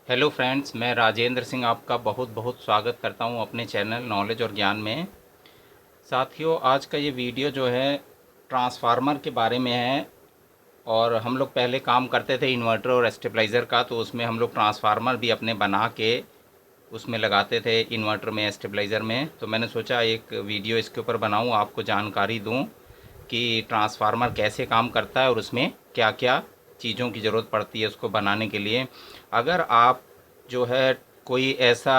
Hello friends, मैं राजेंद्र सिंह आपका बहुत बहुत स्वागत करता हूं अपने चैनल नॉलेज और ज्ञान में। साथियों, आज का ये वीडियो जो है ट्रांसफार्मर के बारे में है। और हम लोग पहले काम करते थे इन्वर्टर और स्टेबलाइज़र का, तो उसमें हम लोग ट्रांसफार्मर भी अपने बना के उसमें लगाते थे, इन्वर्टर में, स्टेबलाइज़र में। तो मैंने सोचा एक वीडियो इसके ऊपर बनाऊँ, आपको जानकारी दूँ कि ट्रांसफार्मर कैसे काम करता है और उसमें क्या क्या चीज़ों की ज़रूरत पड़ती है उसको बनाने के लिए। अगर आप जो है कोई ऐसा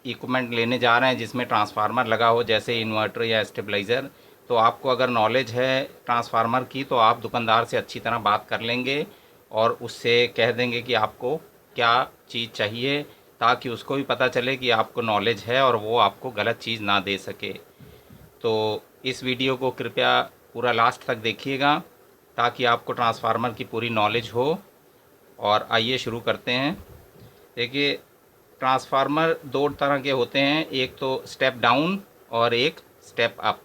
इक्विपमेंट लेने जा रहे हैं जिसमें ट्रांसफार्मर लगा हो, जैसे इन्वर्टर या स्टेबलाइज़र, तो आपको अगर नॉलेज है ट्रांसफार्मर की तो आप दुकानदार से अच्छी तरह बात कर लेंगे और उससे कह देंगे कि आपको क्या चीज़ चाहिए, ताकि उसको भी पता चले कि आपको नॉलेज है और वो आपको गलत चीज़ ना दे सके। तो इस वीडियो को कृपया पूरा लास्ट तक देखिएगा ताकि आपको ट्रांसफार्मर की पूरी नॉलेज हो। और आइए शुरू करते हैं। देखिए, ट्रांसफार्मर दो तरह के होते हैं, एक तो स्टेप डाउन और एक स्टेप अप।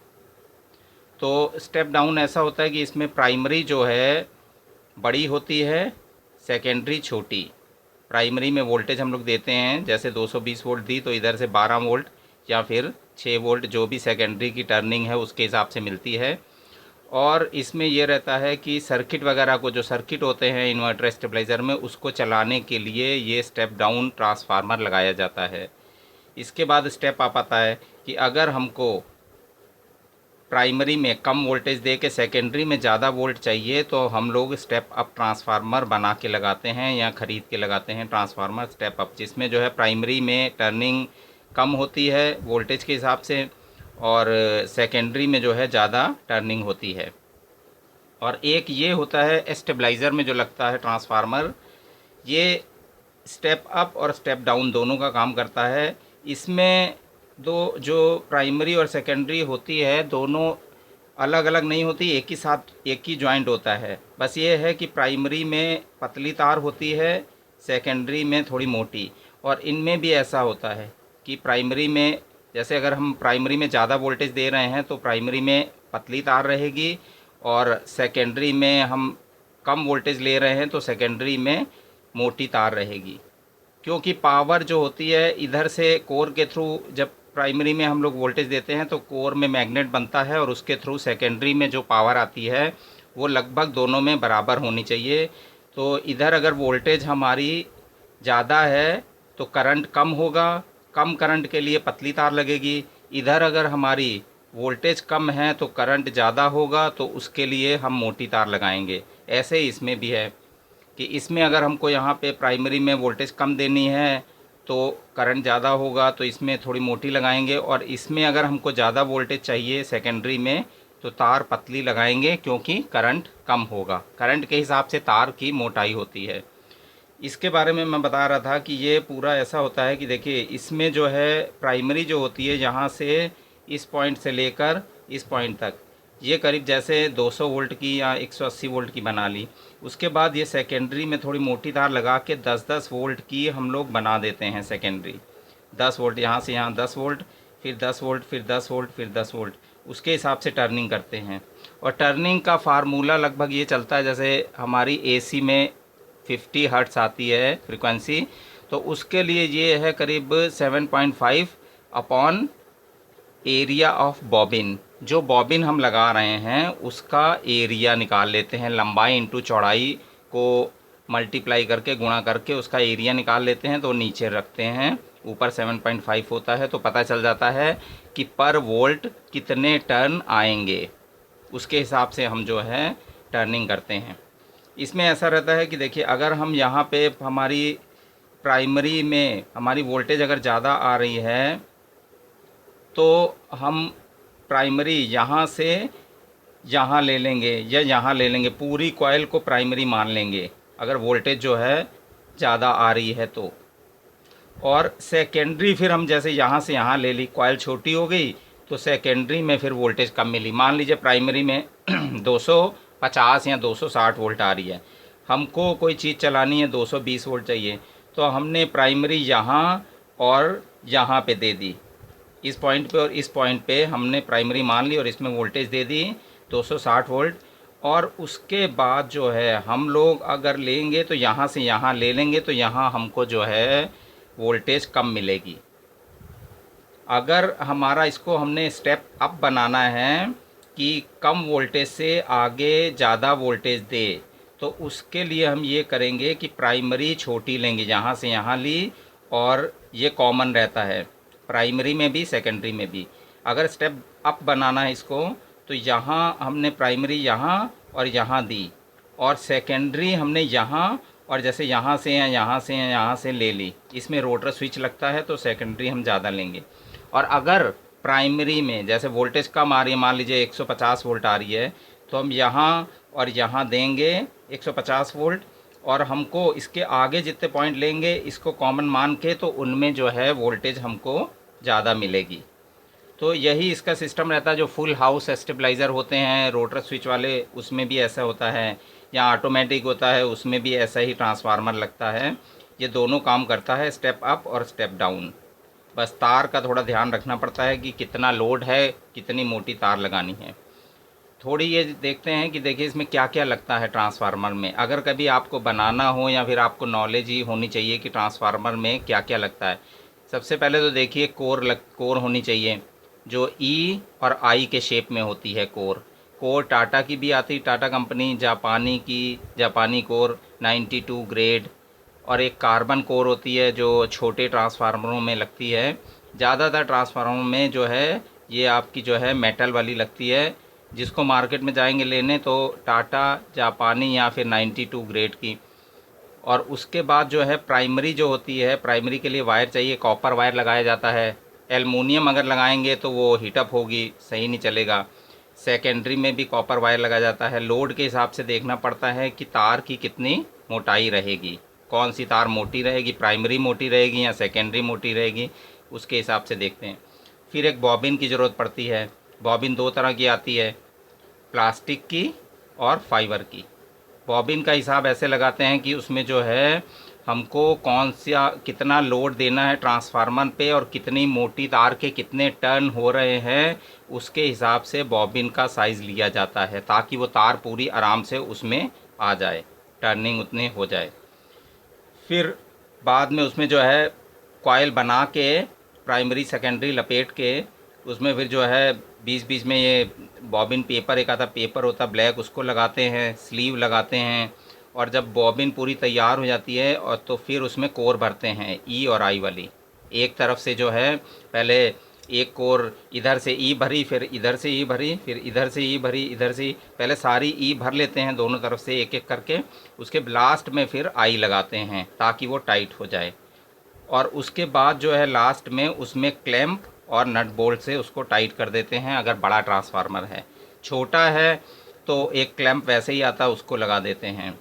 तो स्टेप डाउन ऐसा होता है कि इसमें प्राइमरी जो है बड़ी होती है, सेकेंडरी छोटी। प्राइमरी में वोल्टेज हम लोग देते हैं, जैसे 220 वोल्ट दी तो इधर से 12 वोल्ट या फिर 6 वोल्ट, जो भी सेकेंडरी की टर्निंग है उसके हिसाब से मिलती है। और इसमें ये रहता है कि सर्किट वगैरह को, जो सर्किट होते हैं इन्वर्टर स्टेबलाइज़र में, उसको चलाने के लिए ये स्टेप डाउन ट्रांसफार्मर लगाया जाता है। इसके बाद स्टेप अप आता है कि अगर हमको प्राइमरी में कम वोल्टेज दे के सेकेंडरी में ज़्यादा वोल्ट चाहिए तो हम लोग स्टेप अप ट्रांसफार्मर बना के लगाते हैं या ख़रीद के लगाते हैं ट्रांसफार्मर स्टेप अप, जिसमें जो है प्राइमरी में टर्निंग कम होती है वोल्टेज के हिसाब से और सेकेंडरी में जो है ज़्यादा टर्निंग होती है। और एक ये होता है स्टेबलाइज़र में जो लगता है ट्रांसफार्मर, ये स्टेप अप और स्टेप डाउन दोनों का काम करता है। इसमें दो जो प्राइमरी और सेकेंडरी होती है दोनों अलग अलग नहीं होती, एक ही साथ एक ही जॉइंट होता है। बस ये है कि प्राइमरी में पतली तार होती है, सेकेंडरी में थोड़ी मोटी। और इनमें भी ऐसा होता है कि प्राइमरी में, जैसे अगर हम प्राइमरी में ज़्यादा वोल्टेज दे रहे हैं तो प्राइमरी में पतली तार रहेगी, और सेकेंडरी में हम कम वोल्टेज ले रहे हैं तो सेकेंडरी में मोटी तार रहेगी। क्योंकि पावर जो होती है इधर से कोर के थ्रू, जब प्राइमरी में हम लोग वोल्टेज देते हैं तो कोर में मैग्नेट बनता है और उसके थ्रू सेकेंडरी में जो पावर आती है वो लगभग दोनों में बराबर होनी चाहिए। तो इधर अगर वोल्टेज हमारी ज़्यादा है तो करंट कम होगा, कम करंट के लिए पतली तार लगेगी। इधर अगर हमारी वोल्टेज कम है तो करंट ज़्यादा होगा तो उसके लिए हम मोटी तार लगाएंगे। ऐसे ही इसमें भी है कि इसमें अगर हमको यहाँ पे प्राइमरी में वोल्टेज कम देनी है तो करंट ज़्यादा होगा तो इसमें थोड़ी मोटी लगाएंगे, और इसमें अगर हमको ज़्यादा वोल्टेज चाहिए सेकेंडरी में तो तार पतली लगाएंगे क्योंकि करंट कम होगा। करंट के हिसाब से तार की मोटाई होती है। इसके बारे में मैं बता रहा था कि ये पूरा ऐसा होता है कि देखिए, इसमें जो है प्राइमरी जो होती है यहाँ से इस पॉइंट से लेकर इस पॉइंट तक, ये करीब जैसे 200 वोल्ट की या 180 वोल्ट की बना ली। उसके बाद ये सेकेंडरी में थोड़ी मोटी तार लगा के 10-10 वोल्ट की हम लोग बना देते हैं सेकेंडरी। 10 वोल्ट यहाँ से यहाँ 10 वोल्ट, फिर 10 वोल्ट, फिर 10 वोल्ट, फिर 10 वोल्ट, उसके हिसाब से टर्निंग करते हैं। और टर्निंग का फार्मूला लगभग ये चलता है, जैसे हमारी एसी में 50 हर्ट्स आती है फ्रिक्वेंसी, तो उसके लिए ये है करीब 7.5 अपॉन एरिया ऑफ बॉबिन। जो बॉबिन हम लगा रहे हैं उसका एरिया निकाल लेते हैं, लंबाई इंटू चौड़ाई को मल्टीप्लाई करके, गुणा करके उसका एरिया निकाल लेते हैं, तो नीचे रखते हैं, ऊपर 7.5 होता है, तो पता चल जाता है कि पर वोल्ट कितने टर्न आएंगे। उसके हिसाब से हम जो है टर्निंग करते हैं। इसमें ऐसा रहता है कि देखिए, अगर हम यहाँ पे हमारी प्राइमरी में हमारी वोल्टेज अगर ज़्यादा आ रही है तो हम प्राइमरी यहाँ से यहाँ ले लेंगे या यहाँ ले लेंगे, पूरी कॉइल को प्राइमरी मान लेंगे अगर वोल्टेज जो है ज़्यादा आ रही है तो। और सेकेंडरी फिर हम जैसे यहाँ से यहाँ ले ली, कॉइल छोटी हो गई तो सेकेंडरी में फिर वोल्टेज कम मिली। मान लीजिए प्राइमरी में 250 या 260 वोल्ट आ रही है, हमको कोई चीज़ चलानी है 220 वोल्ट चाहिए, तो हमने प्राइमरी यहाँ और यहाँ पे दे दी, इस पॉइंट पे और इस पॉइंट पे हमने प्राइमरी मान ली और इसमें वोल्टेज दे दी 260 वोल्ट। और उसके बाद जो है हम लोग अगर लेंगे तो यहाँ से यहाँ ले लेंगे तो यहाँ हमको जो है वोल्टेज कम मिलेगी। अगर हमारा इसको हमने स्टेप अप बनाना है कि कम वोल्टेज से आगे ज़्यादा वोल्टेज दे, तो उसके लिए हम ये करेंगे कि प्राइमरी छोटी लेंगे, यहाँ से यहाँ ली, और ये कॉमन रहता है प्राइमरी में भी सेकेंडरी में भी। अगर स्टेप अप बनाना है इसको तो यहाँ हमने प्राइमरी यहाँ और यहाँ दी, और सेकेंडरी हमने यहाँ, और जैसे यहाँ से या यहाँ से या यहाँ से ले ली। इसमें रोटर स्विच लगता है तो सेकेंडरी हम ज़्यादा लेंगे। और अगर प्राइमरी में जैसे वोल्टेज कम आ रही है, मान लीजिए 150 वोल्ट आ रही है, तो हम यहाँ और यहाँ देंगे 150 वोल्ट, और हमको इसके आगे जितने पॉइंट लेंगे इसको कॉमन मान के, तो उनमें जो है वोल्टेज हमको ज़्यादा मिलेगी। तो यही इसका सिस्टम रहता है। जो फुल हाउस स्टेबलाइज़र होते हैं रोटर स्विच वाले, उसमें भी ऐसा होता है, या ऑटोमेटिक होता है उसमें भी ऐसा ही ट्रांसफार्मर लगता है। ये दोनों काम करता है, स्टेप अप और स्टेप डाउन। बस तार का थोड़ा ध्यान रखना पड़ता है कि कितना लोड है, कितनी मोटी तार लगानी है। थोड़ी ये देखते हैं कि देखिए इसमें क्या क्या लगता है ट्रांसफार्मर में। अगर कभी आपको बनाना हो या फिर आपको नॉलेज ही होनी चाहिए कि ट्रांसफार्मर में क्या क्या लगता है। सबसे पहले तो देखिए कोर होनी चाहिए, जो ई और आई के शेप में होती है कोर टाटा की भी आती, टाटा कंपनी, जापानी कोर 92 ग्रेड, और एक कार्बन कोर होती है जो छोटे ट्रांसफार्मरों में लगती है। ज़्यादातर ट्रांसफार्मरों में जो है ये आपकी जो है मेटल वाली लगती है। जिसको मार्केट में जाएंगे लेने तो टाटा, जापानी या फिर 92 ग्रेड की। और उसके बाद जो है प्राइमरी जो होती है, प्राइमरी के लिए वायर चाहिए, कॉपर वायर लगाया जाता है। एल्युमिनियम अगर लगाएंगे तो वो हीटअप होगी, सही नहीं चलेगा। सेकेंडरी में भी कॉपर वायर लगाया जाता है। लोड के हिसाब से देखना पड़ता है कि तार की कितनी मोटाई रहेगी, कौन सी तार मोटी रहेगी, प्राइमरी मोटी रहेगी या सेकेंडरी मोटी रहेगी, उसके हिसाब से देखते हैं। फिर एक बॉबिन की ज़रूरत पड़ती है। बॉबिन दो तरह की आती है, प्लास्टिक की और फाइबर की। बॉबिन का हिसाब ऐसे लगाते हैं कि उसमें जो है हमको कौन सा कितना लोड देना है ट्रांसफार्मर पे, और कितनी मोटी तार के कितने टर्न हो रहे हैं, उसके हिसाब से बॉबिन का साइज़ लिया जाता है, ताकि वो तार पूरी आराम से उसमें आ जाए, टर्निंग उतने हो जाए। फिर बाद में उसमें जो है कॉइल बना के प्राइमरी सेकेंडरी लपेट के, उसमें फिर जो है बीच बीच में ये बॉबिन पेपर, एक आता पेपर होता ब्लैक, उसको लगाते हैं, स्लीव लगाते हैं। और जब बॉबिन पूरी तैयार हो जाती है और तो फिर उसमें कोर भरते हैं, ई और आई वाली। एक तरफ से जो है पहले एक कोर इधर से ई भरी, फिर इधर से ई भरी, फिर इधर से ई भरी, इधर से पहले सारी ई भर लेते हैं दोनों तरफ से एक एक करके। उसके लास्ट में फिर आई लगाते हैं ताकि वो टाइट हो जाए। और उसके बाद जो है लास्ट में उसमें क्लैंप और नट बोल्ट से उसको टाइट कर देते हैं। अगर बड़ा ट्रांसफार्मर है, छोटा है तो एक क्लैंप वैसे ही आता है, उसको लगा देते हैं।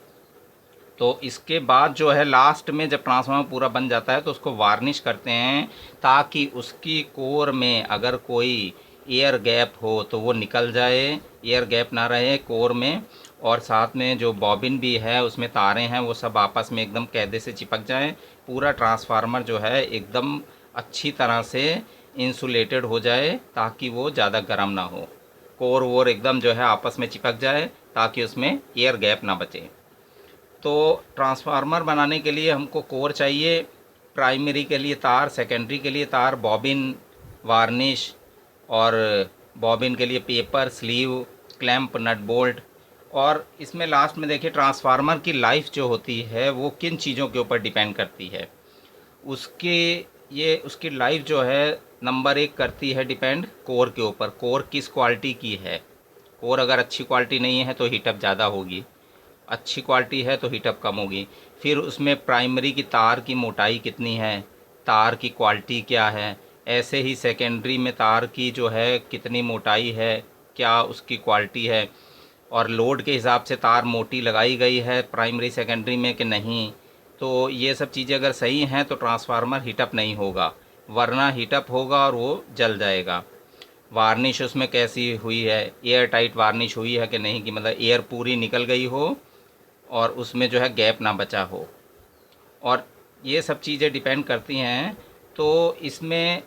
तो इसके बाद जो है लास्ट में जब ट्रांसफार्मर पूरा बन जाता है तो उसको वार्निश करते हैं, ताकि उसकी कोर में अगर कोई एयर गैप हो तो वो निकल जाए, एयर गैप ना रहे कोर में। और साथ में जो बॉबिन भी है उसमें तारें हैं वो सब आपस में एकदम कैदे से चिपक जाएं। पूरा ट्रांसफार्मर जो है एकदम अच्छी तरह से इंसुलेटेड हो जाए, ताकि वो ज़्यादा गर्म ना हो, कोर वोर एकदम जो है आपस में चिपक जाए, ताकि उसमें एयर गैप ना बचे। तो ट्रांसफार्मर बनाने के लिए हमको कोर चाहिए, प्राइमरी के लिए तार, सेकेंडरी के लिए तार, बॉबिन, वार्निश, और बॉबिन के लिए paper, sleeve, clamp, nut bolt. और इसमें लास्ट में देखिए ट्रांसफार्मर की लाइफ जो होती है वो किन चीज़ों के ऊपर डिपेंड करती है। उसकी लाइफ जो है नंबर 1 करती है डिपेंड कोर के ऊपर। कोर किस क्वालिटी की है, कोर अगर अच्छी क्वालिटी नहीं है तो हीटअप ज़्यादा होगी, अच्छी क्वालिटी है तो हीटअप कम होगी। फिर उसमें प्राइमरी की तार की मोटाई कितनी है, तार की क्वालिटी क्या है। ऐसे ही सेकेंडरी में तार की जो है कितनी मोटाई है, क्या उसकी क्वालिटी है। और लोड के हिसाब से तार मोटी लगाई गई है प्राइमरी सेकेंडरी में कि नहीं। तो ये सब चीज़ें अगर सही हैं तो ट्रांसफार्मर हीटअप नहीं होगा, वरना हीटअप होगा और वो जल जाएगा। वार्निश उसमें कैसी हुई है, एयर टाइट वार्निश हुई है कि नहीं, कि मतलब एयर पूरी निकल गई हो और उसमें जो है गैप ना बचा हो। और ये सब चीज़ें डिपेंड करती हैं। तो इसमें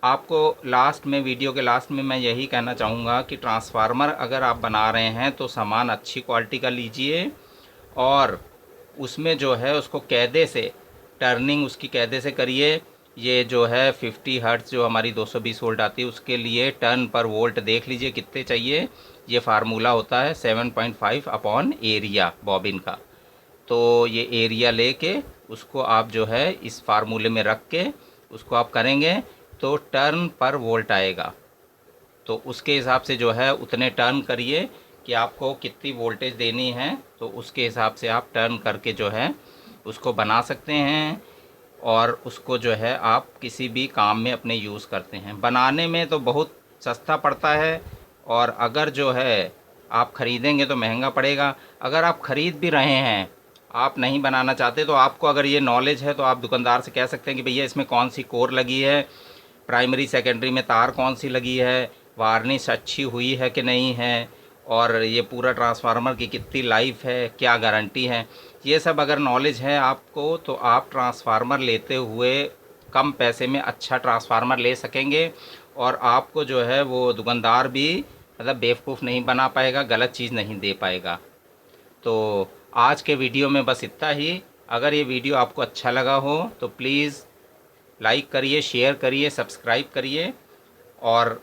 आपको लास्ट में, वीडियो के लास्ट में मैं यही कहना चाहूँगा कि ट्रांसफार्मर अगर आप बना रहे हैं तो सामान अच्छी क्वालिटी का लीजिए, और उसमें जो है उसको कायदे से, टर्निंग उसकी कायदे से करिए। ये जो है 50 हर्ट्ज जो हमारी 220 वोल्ट आती है उसके लिए टर्न पर वोल्ट देख लीजिए कितने चाहिए। ये फार्मूला होता है 7.5 अपॉन एरिया बॉबिन का। तो ये एरिया लेके उसको आप जो है इस फार्मूले में रख के उसको आप करेंगे तो टर्न पर वोल्ट आएगा। तो उसके हिसाब से जो है उतने टर्न करिए कि आपको कितनी वोल्टेज देनी है, तो उसके हिसाब से आप टर्न करके जो है उसको बना सकते हैं, और उसको जो है आप किसी भी काम में अपने यूज़ करते हैं। बनाने में तो बहुत सस्ता पड़ता है, और अगर जो है आप ख़रीदेंगे तो महंगा पड़ेगा। अगर आप ख़रीद भी रहे हैं, आप नहीं बनाना चाहते, तो आपको अगर ये नॉलेज है तो आप दुकानदार से कह सकते हैं कि भैया इसमें कौन सी कोर लगी है, प्राइमरी सेकेंडरी में तार कौन सी लगी है, वार्निश अच्छी हुई है कि नहीं है, और ये पूरा ट्रांसफार्मर की कितनी लाइफ है, क्या गारंटी है। ये सब अगर नॉलेज है आपको तो आप ट्रांसफार्मर लेते हुए कम पैसे में अच्छा ट्रांसफार्मर ले सकेंगे, और आपको जो है वो दुकानदार भी मतलब बेवकूफ़ नहीं बना पाएगा, गलत चीज़ नहीं दे पाएगा। तो आज के वीडियो में बस इतना ही। अगर ये वीडियो आपको अच्छा लगा हो तो प्लीज़ लाइक करिए, शेयर करिए, सब्सक्राइब करिए, और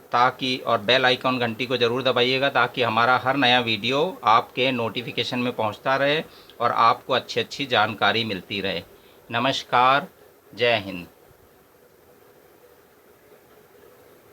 बेल आइकॉन घंटी को ज़रूर दबाइएगा ताकि हमारा हर नया वीडियो आपके नोटिफिकेशन में पहुंचता रहे और आपको अच्छी अच्छी जानकारी मिलती रहे। नमस्कार, जय हिंद।